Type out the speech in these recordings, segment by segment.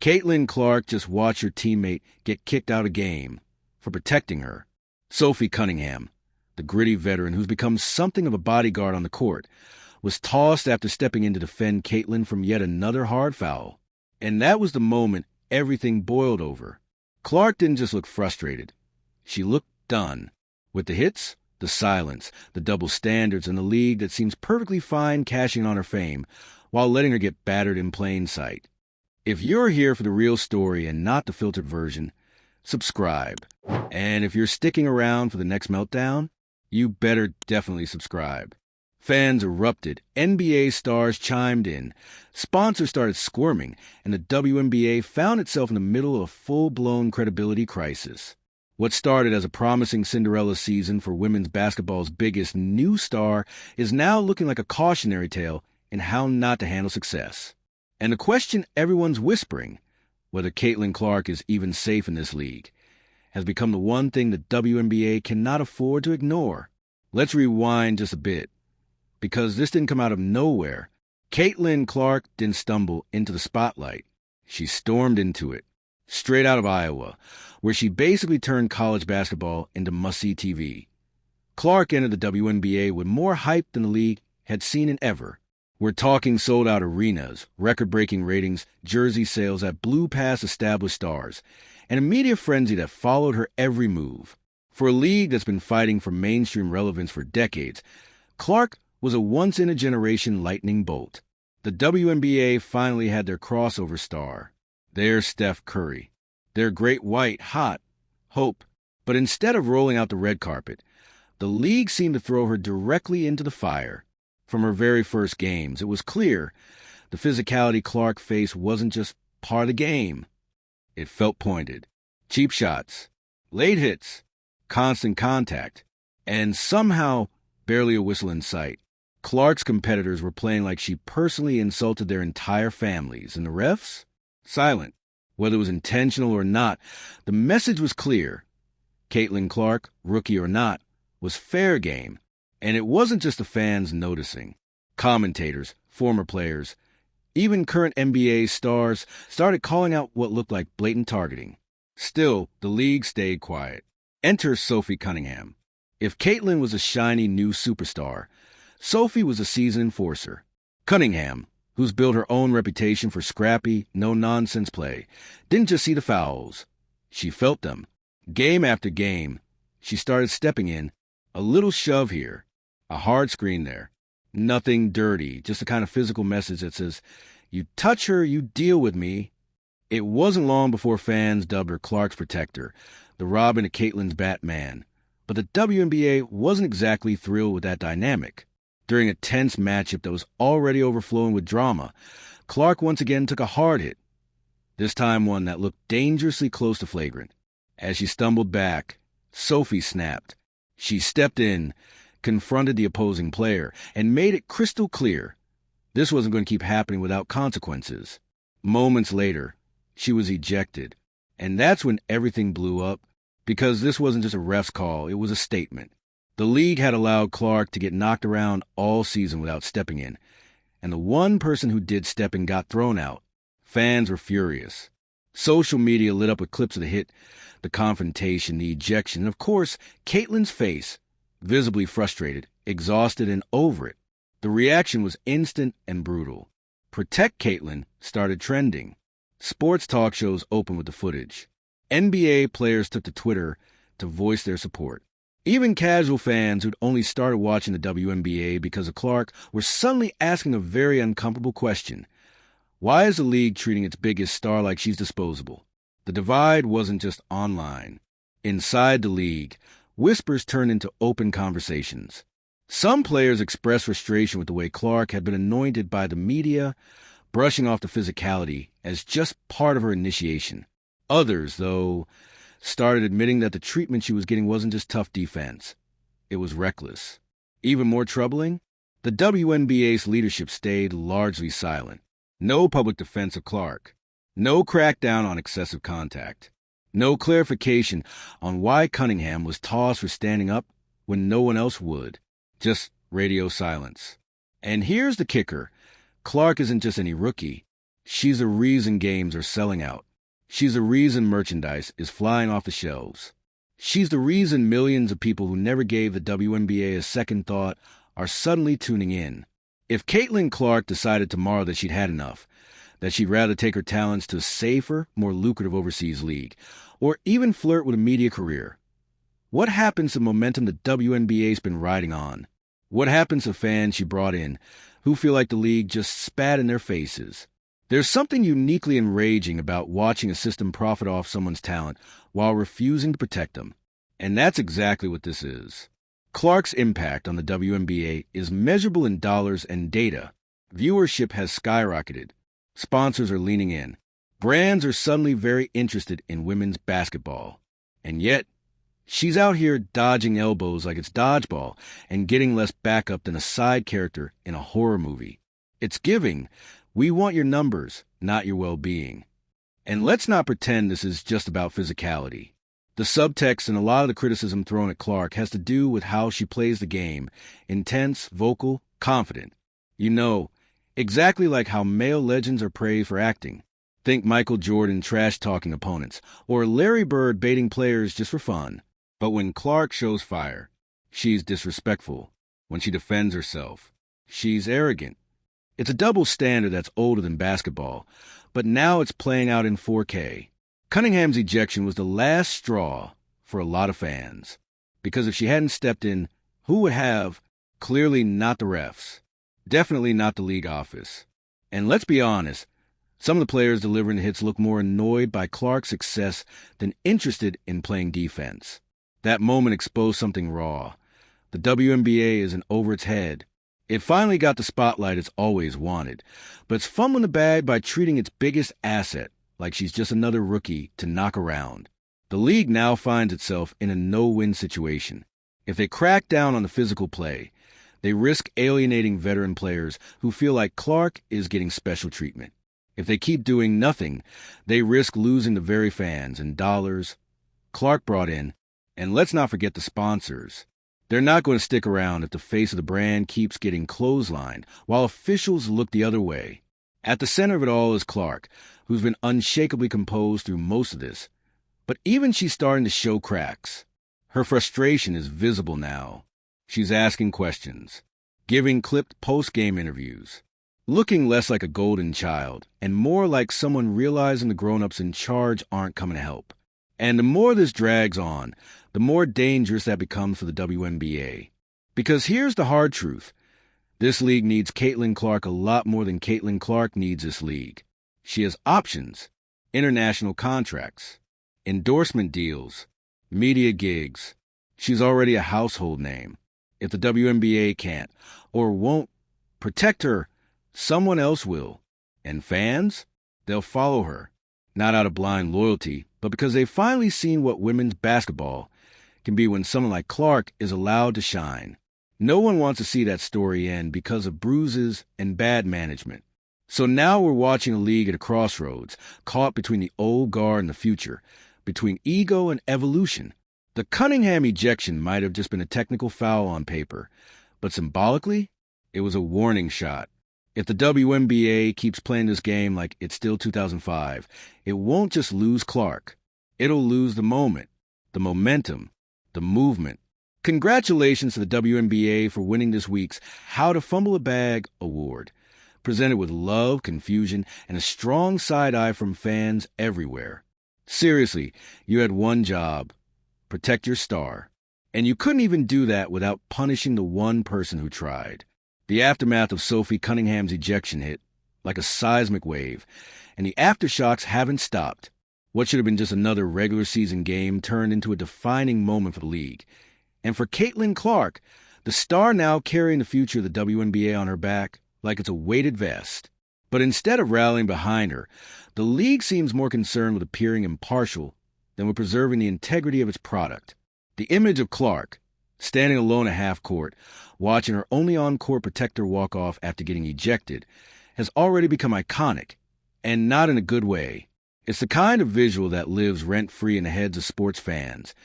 Caitlin Clark just watched her teammate get kicked out of game for protecting her. Sophie Cunningham, the gritty veteran who's become something of a bodyguard on the court, was tossed after stepping in to defend Caitlin from yet another hard foul. And that was the moment everything boiled over. Clark didn't just look frustrated. She looked done. With the hits, the silence, the double standards, and the league that seems perfectly fine cashing on her fame while letting her get battered in plain sight. If you're here for the real story and not the filtered version, subscribe. And if you're sticking around for the next meltdown, you better definitely subscribe. Fans erupted, NBA stars chimed in, sponsors started squirming, and the WNBA found itself in the middle of a full-blown credibility crisis. What started as a promising Cinderella season for women's basketball's biggest new star is now looking like a cautionary tale in how not to handle success. And the question everyone's whispering, whether Caitlin Clark is even safe in this league, has become the one thing the WNBA cannot afford to ignore. Let's rewind just a bit, because this didn't come out of nowhere. Caitlin Clark didn't stumble into the spotlight. She stormed into it, straight out of Iowa, where she basically turned college basketball into must-see TV. Clark entered the WNBA with more hype than the league had seen in ever. We're talking sold-out arenas, record-breaking ratings, jersey sales that blew past established stars, and a media frenzy that followed her every move. For a league that's been fighting for mainstream relevance for decades, Clark was a once-in-a-generation lightning bolt. The WNBA finally had their crossover star. There's Steph Curry. Their great white, hot hope. But instead of rolling out the red carpet, the league seemed to throw her directly into the fire. From her very first games, it was clear the physicality Clark faced wasn't just part of the game. It felt pointed. Cheap shots, late hits, constant contact, and somehow barely a whistle in sight. Clark's competitors were playing like she personally insulted their entire families, and the refs? Silent. Whether it was intentional or not, the message was clear. Caitlin Clark, rookie or not, was fair game. And it wasn't just the fans noticing. Commentators, former players, even current NBA stars started calling out what looked like blatant targeting. Still, the league stayed quiet. Enter Sophie Cunningham. If Caitlin was a shiny new superstar, Sophie was a seasoned enforcer. Cunningham, who's built her own reputation for scrappy, no-nonsense play, didn't just see the fouls. She felt them. Game after game, she started stepping in, a little shove here, a hard screen there. Nothing dirty, just a kind of physical message that says, you touch her, you deal with me. It wasn't long before fans dubbed her Clark's protector, the Robin to Caitlin's Batman. But the WNBA wasn't exactly thrilled with that dynamic. During a tense matchup that was already overflowing with drama, Clark once again took a hard hit, this time one that looked dangerously close to flagrant. As she stumbled back, Sophie snapped. She stepped in, confronted the opposing player, and made it crystal clear this wasn't going to keep happening without consequences. Moments later, she was ejected. And that's when everything blew up, because this wasn't just a ref's call, it was a statement. The league had allowed Clark to get knocked around all season without stepping in, and the one person who did step in got thrown out. Fans were furious. Social media lit up with clips of the hit, the confrontation, the ejection, and of course, Caitlin's face, visibly frustrated, exhausted, and over it. The reaction was instant and brutal. Protect Caitlin started trending. Sports talk shows opened with the footage. NBA players took to Twitter to voice their support. Even casual fans who'd only started watching the WNBA because of Clark were suddenly asking a very uncomfortable question. Why is the league treating its biggest star like she's disposable? The divide wasn't just online. Inside the league, whispers turned into open conversations. Some players expressed frustration with the way Clark had been anointed by the media, brushing off the physicality as just part of her initiation. Others, though, started admitting that the treatment she was getting wasn't just tough defense. It was reckless. Even more troubling, the WNBA's leadership stayed largely silent. No public defense of Clark. No crackdown on excessive contact. No clarification on why Cunningham was tossed for standing up when no one else would. Just radio silence. And here's the kicker. Clark isn't just any rookie. She's the reason games are selling out. She's the reason merchandise is flying off the shelves. She's the reason millions of people who never gave the WNBA a second thought are suddenly tuning in. If Caitlin Clark decided tomorrow that she'd had enough, that she'd rather take her talents to a safer, more lucrative overseas league, or even flirt with a media career, what happens to the momentum the WNBA's been riding on? What happens to fans she brought in who feel like the league just spat in their faces? There's something uniquely enraging about watching a system profit off someone's talent while refusing to protect them. And that's exactly what this is. Clark's impact on the WNBA is measurable in dollars and data. Viewership has skyrocketed. Sponsors are leaning in. Brands are suddenly very interested in women's basketball. And yet, she's out here dodging elbows like it's dodgeball and getting less backup than a side character in a horror movie. It's giving. We want your numbers, not your well-being. And let's not pretend this is just about physicality. The subtext in a lot of the criticism thrown at Clark has to do with how she plays the game. Intense, vocal, confident. You know, exactly like how male legends are praised for acting. Think Michael Jordan trash-talking opponents, or Larry Bird baiting players just for fun. But when Clark shows fire, she's disrespectful. When she defends herself, she's arrogant. It's a double standard that's older than basketball, but now it's playing out in 4K. Cunningham's ejection was the last straw for a lot of fans, because if she hadn't stepped in, who would have? Clearly not the refs. Definitely not the league office. And let's be honest, some of the players delivering the hits look more annoyed by Clark's success than interested in playing defense. That moment exposed something raw. The WNBA isn't over its head. It finally got the spotlight it's always wanted, but it's fumbling the bag by treating its biggest asset like she's just another rookie to knock around. The league now finds itself in a no-win situation. If they crack down on the physical play, they risk alienating veteran players who feel like Clark is getting special treatment. If they keep doing nothing, they risk losing the very fans and dollars Clark brought in. And let's not forget the sponsors. They're not going to stick around if the face of the brand keeps getting clotheslined, while officials look the other way. At the center of it all is Clark, who's been unshakably composed through most of this. But even she's starting to show cracks. Her frustration is visible now. She's asking questions, giving clipped post-game interviews, looking less like a golden child and more like someone realizing the grown-ups in charge aren't coming to help. And the more this drags on, the more dangerous that becomes for the WNBA. Because here's the hard truth. This league needs Caitlin Clark a lot more than Caitlin Clark needs this league. She has options, international contracts, endorsement deals, media gigs. She's already a household name. If the WNBA can't or won't protect her, someone else will. And fans? They'll follow her. Not out of blind loyalty, but because they've finally seen what women's basketball can be when someone like Clark is allowed to shine. No one wants to see that story end because of bruises and bad management. So now we're watching a league at a crossroads, caught between the old guard and the future, between ego and evolution. The Cunningham ejection might have just been a technical foul on paper, but symbolically, it was a warning shot. If the WNBA keeps playing this game like it's still 2005, it won't just lose Clark. It'll lose the moment, the momentum, the movement. Congratulations to the WNBA for winning this week's How to Fumble a Bag award, presented with love, confusion, and a strong side-eye from fans everywhere. Seriously, you had one job: protect your star. And you couldn't even do that without punishing the one person who tried. The aftermath of Sophie Cunningham's ejection hit like a seismic wave, and the aftershocks haven't stopped. What should have been just another regular season game turned into a defining moment for the league. And for Caitlin Clark, the star now carrying the future of the WNBA on her back like it's a weighted vest. But instead of rallying behind her, the league seems more concerned with appearing impartial than with preserving the integrity of its product. The image of Clark, standing alone at half court, watching her only on-court protector walk off after getting ejected, has already become iconic, and not in a good way. It's the kind of visual that lives rent-free in the heads of sports fans,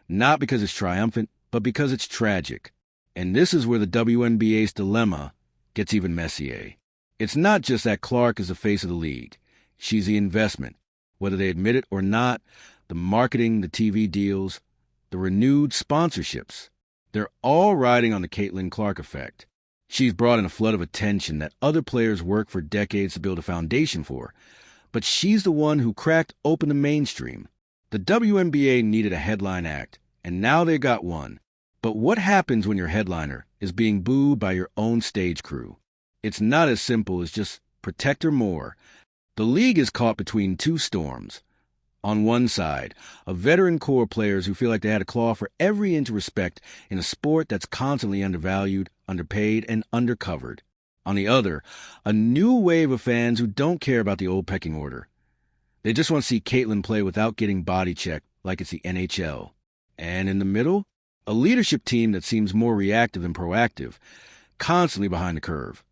not because it's triumphant, but because it's tragic. And this is where the WNBA's dilemma gets even messier. It's not just that Clark is the face of the league. She's the investment. Whether they admit it or not, the marketing, the TV deals, the renewed sponsorships, they're all riding on the Caitlin Clark effect. She's brought in a flood of attention that other players worked for decades to build a foundation for, but she's the one who cracked open the mainstream. The WNBA needed a headline act, and now they got one. But what happens when your headliner is being booed by your own stage crew? It's not as simple as just protect her more. The league is caught between two storms. On one side, a veteran core of players who feel like they had to claw for every inch of respect in a sport that's constantly undervalued, underpaid, and undercovered. On the other, a new wave of fans who don't care about the old pecking order. They just want to see Caitlin play without getting body checked like it's the NHL. And in the middle, a leadership team that seems more reactive than proactive, constantly behind the curve,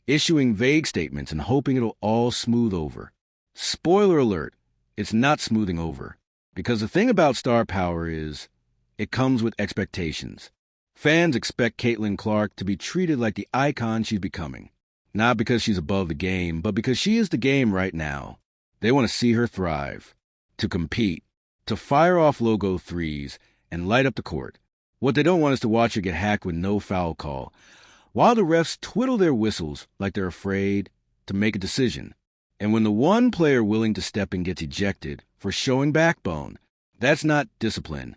issuing vague statements and hoping it'll all smooth over. Spoiler alert. It's not smoothing over. Because the thing about star power is, it comes with expectations. Fans expect Caitlin Clark to be treated like the icon she's becoming. Not because she's above the game, but because she is the game right now. They want to see her thrive, to compete, to fire off logo threes and light up the court. What they don't want is to watch her get hacked with no foul call, while the refs twiddle their whistles like they're afraid to make a decision. And when the one player willing to step in gets ejected for showing backbone, that's not discipline.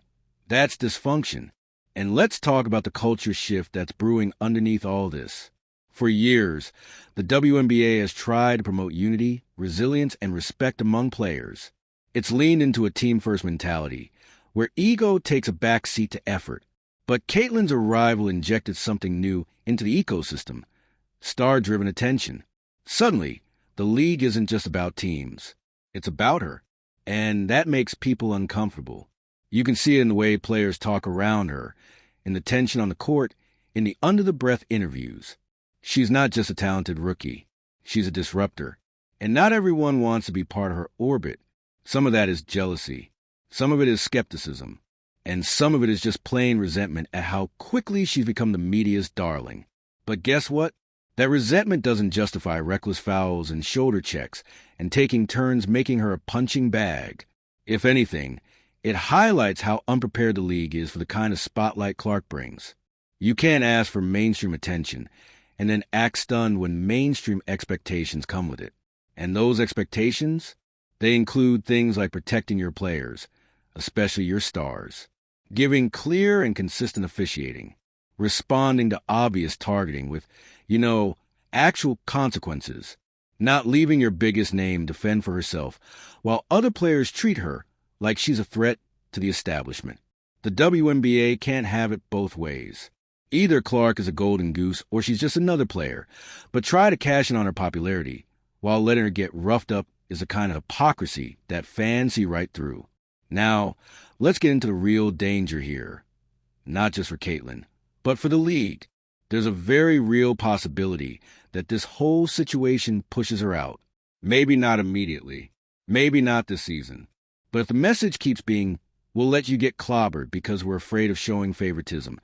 That's dysfunction. And let's talk about the culture shift that's brewing underneath all this. For years, the WNBA has tried to promote unity, resilience, and respect among players. It's leaned into a team-first mentality, where ego takes a back seat to effort. But Caitlin's arrival injected something new into the ecosystem, star-driven attention. Suddenly, the league isn't just about teams. It's about her. And that makes people uncomfortable. You can see it in the way players talk around her, in the tension on the court, in the under-the-breath interviews. She's not just a talented rookie. She's a disruptor. And not everyone wants to be part of her orbit. Some of that is jealousy. Some of it is skepticism. And some of it is just plain resentment at how quickly she's become the media's darling. But guess what? That resentment doesn't justify reckless fouls and shoulder checks and taking turns making her a punching bag. If anything, it highlights how unprepared the league is for the kind of spotlight Clark brings. You can't ask for mainstream attention and then act stunned when mainstream expectations come with it. And those expectations? They include things like protecting your players, especially your stars, giving clear and consistent officiating, responding to obvious targeting with, actual consequences, not leaving your biggest name defend for herself while other players treat her like she's a threat to the establishment. The WNBA can't have it both ways. Either Clark is a golden goose or she's just another player, but try to cash in on her popularity while letting her get roughed up is a kind of hypocrisy that fans see right through. Now, let's get into the real danger here. Not just for Caitlin, but for the league. There's a very real possibility that this whole situation pushes her out. Maybe not immediately. Maybe not this season. But if the message keeps being, we'll let you get clobbered because we're afraid of showing favoritism,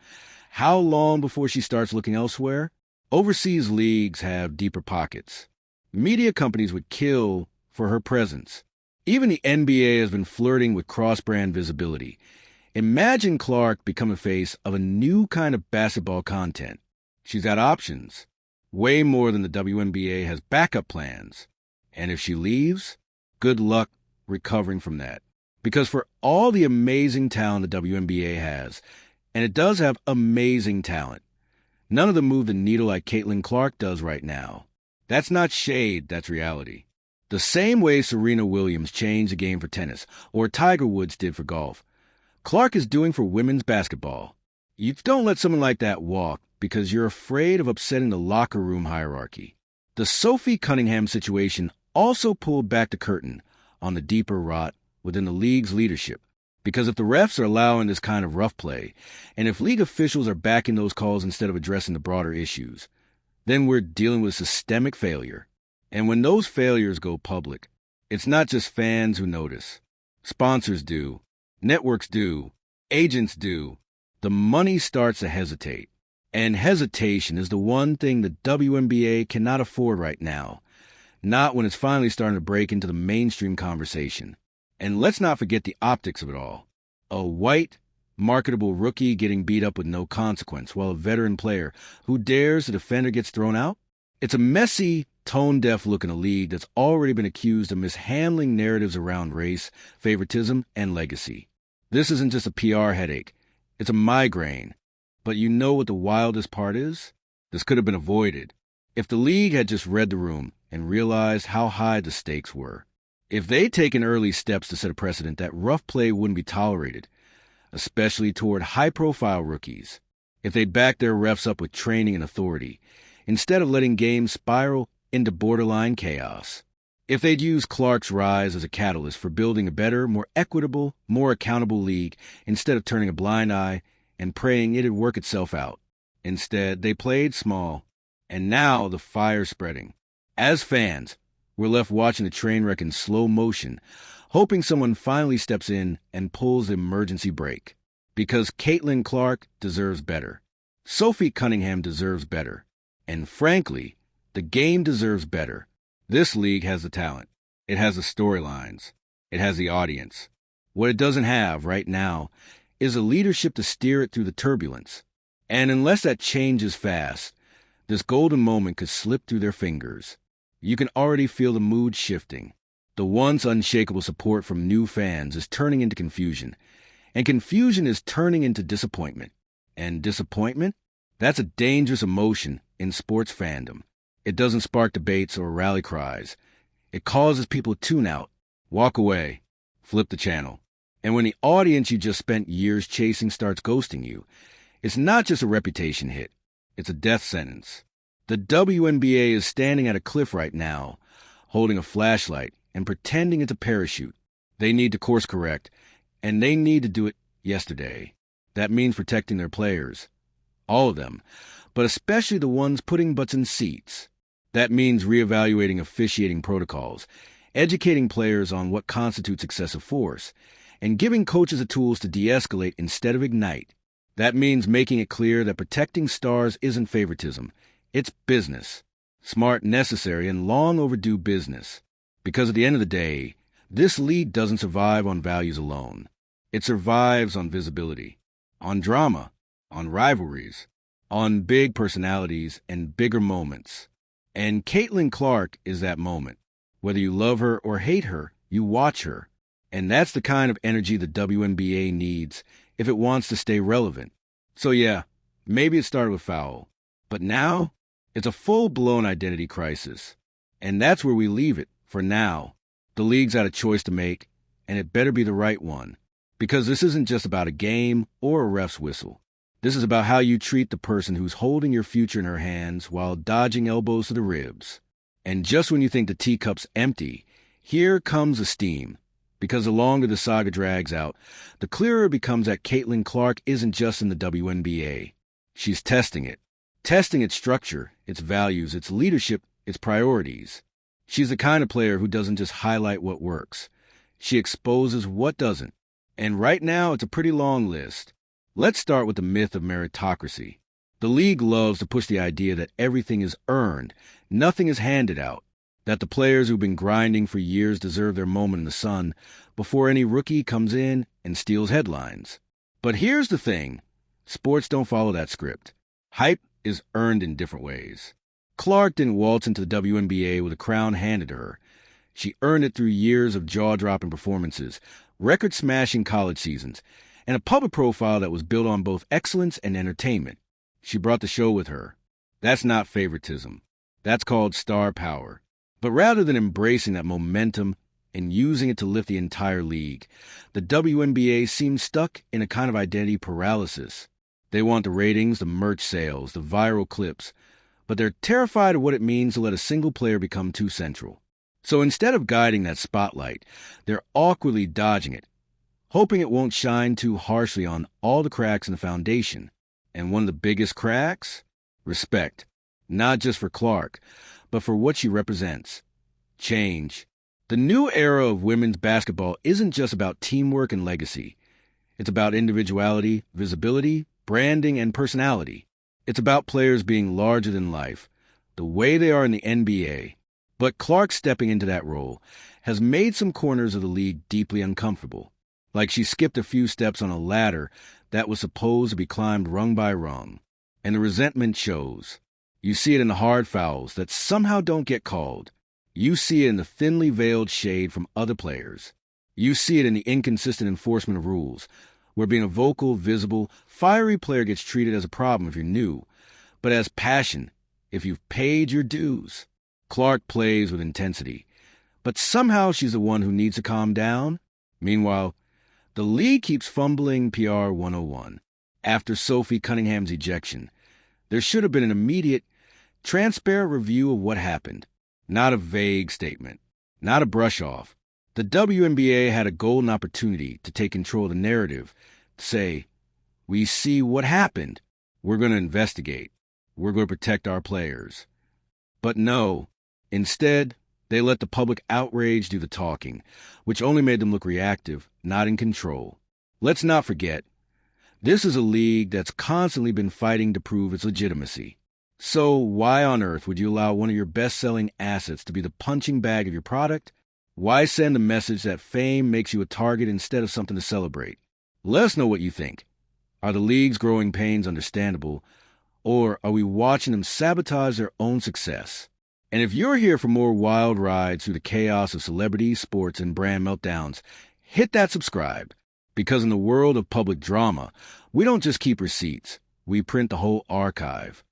how long before she starts looking elsewhere? Overseas leagues have deeper pockets. Media companies would kill for her presence. Even the NBA has been flirting with cross-brand visibility. Imagine Clark become a face of a new kind of basketball content. She's got options, way more than the WNBA has backup plans. And if she leaves, good luck recovering from that. Because for all the amazing talent the WNBA has, and it does have amazing talent, none of them move the needle like Caitlin Clark does right now. That's not shade, that's reality. The same way Serena Williams changed the game for tennis, or Tiger Woods did for golf, Clark is doing for women's basketball. You don't let someone like that walk because you're afraid of upsetting the locker room hierarchy. The Sophie Cunningham situation also pulled back the curtain on the deeper rot within the league's leadership. Because if the refs are allowing this kind of rough play, and if league officials are backing those calls instead of addressing the broader issues, then we're dealing with systemic failure. And when those failures go public, it's not just fans who notice. Sponsors do. Networks do. Agents do. The money starts to hesitate. And hesitation is the one thing the WNBA cannot afford right now, not when it's finally starting to break into the mainstream conversation. And let's not forget the optics of it all. A white, marketable rookie getting beat up with no consequence, while a veteran player who dares to defend or gets thrown out? It's a messy, tone-deaf look in a league that's already been accused of mishandling narratives around race, favoritism, and legacy. This isn't just a PR headache. It's a migraine. But you know what the wildest part is? This could have been avoided if the league had just read the room and realized how high the stakes were. If they'd taken early steps to set a precedent that rough play wouldn't be tolerated, especially toward high-profile rookies. If they'd backed their refs up with training and authority, instead of letting games spiral into borderline chaos. If they'd used Clark's rise as a catalyst for building a better, more equitable, more accountable league, instead of turning a blind eye and praying it'd work itself out. Instead, they played small, and now the fire's spreading. As fans, we're left watching the train wreck in slow motion, hoping someone finally steps in and pulls the emergency brake. Because Caitlin Clark deserves better. Sophie Cunningham deserves better. And frankly, the game deserves better. This league has the talent. It has the storylines. It has the audience. What it doesn't have right now is a leadership to steer it through the turbulence. And unless that changes fast, this golden moment could slip through their fingers. You can already feel the mood shifting. The once unshakable support from new fans is turning into confusion. And confusion is turning into disappointment. And disappointment? That's a dangerous emotion in sports fandom. It doesn't spark debates or rally cries. It causes people to tune out, walk away, flip the channel. And when the audience you just spent years chasing starts ghosting you, it's not just a reputation hit. It's a death sentence. The WNBA is standing at a cliff right now, holding a flashlight and pretending it's a parachute. They need to course correct, and they need to do it yesterday. That means protecting their players. All of them, but especially the ones putting butts in seats. That means reevaluating officiating protocols, educating players on what constitutes excessive force, and giving coaches the tools to de-escalate instead of ignite. That means making it clear that protecting stars isn't favoritism. It's business. Smart, necessary, and long overdue business. Because at the end of the day, this league doesn't survive on values alone. It survives on visibility, on drama, on rivalries, on big personalities and bigger moments. And Caitlin Clark is that moment. Whether you love her or hate her, you watch her. And that's the kind of energy the WNBA needs if it wants to stay relevant. So yeah, maybe it started with foul. But now, it's a full-blown identity crisis. And that's where we leave it, for now. The league's got a choice to make, and it better be the right one. Because this isn't just about a game or a ref's whistle. This is about how you treat the person who's holding your future in her hands while dodging elbows to the ribs. And just when you think the teacup's empty, here comes the steam. Because the longer the saga drags out, the clearer it becomes that Caitlin Clark isn't just in the WNBA. She's testing it. Testing its structure, its values, its leadership, its priorities. She's the kind of player who doesn't just highlight what works. She exposes what doesn't. And right now, it's a pretty long list. Let's start with the myth of meritocracy. The league loves to push the idea that everything is earned, nothing is handed out, that the players who've been grinding for years deserve their moment in the sun before any rookie comes in and steals headlines. But here's the thing. Sports don't follow that script. Hype is earned in different ways. Clark didn't waltz into the WNBA with a crown handed to her. She earned it through years of jaw-dropping performances, record-smashing college seasons, and a public profile that was built on both excellence and entertainment. She brought the show with her. That's not favoritism. That's called star power. But rather than embracing that momentum and using it to lift the entire league, the WNBA seems stuck in a kind of identity paralysis. They want the ratings, the merch sales, the viral clips, but they're terrified of what it means to let a single player become too central. So instead of guiding that spotlight, they're awkwardly dodging it, hoping it won't shine too harshly on all the cracks in the foundation. And one of the biggest cracks? Respect. Not just for Clark, but for what she represents. Change. The new era of women's basketball isn't just about teamwork and legacy. It's about individuality, visibility, branding, and personality. It's about players being larger than life, the way they are in the NBA. But Clark stepping into that role has made some corners of the league deeply uncomfortable, like she skipped a few steps on a ladder that was supposed to be climbed rung by rung. And the resentment shows. You see it in the hard fouls that somehow don't get called. You see it in the thinly veiled shade from other players. You see it in the inconsistent enforcement of rules, where being a vocal, visible, fiery player gets treated as a problem if you're new, but as passion if you've paid your dues. Clark plays with intensity, but somehow she's the one who needs to calm down. Meanwhile, the league keeps fumbling PR 101. After Sophie Cunningham's ejection, there should have been an immediate, transparent review of what happened, not a vague statement, not a brush-off. The WNBA had a golden opportunity to take control of the narrative, to say, we see what happened. We're going to investigate. We're going to protect our players. But no, instead, they let the public outrage do the talking, which only made them look reactive, not in control. Let's not forget, this is a league that's constantly been fighting to prove its legitimacy. So why on earth would you allow one of your best-selling assets to be the punching bag of your product? Why send a message that fame makes you a target instead of something to celebrate? Let us know what you think. Are the league's growing pains understandable, or are we watching them sabotage their own success? And if you're here for more wild rides through the chaos of celebrities, sports, and brand meltdowns, hit that subscribe. Because in the world of public drama, we don't just keep receipts, we print the whole archive.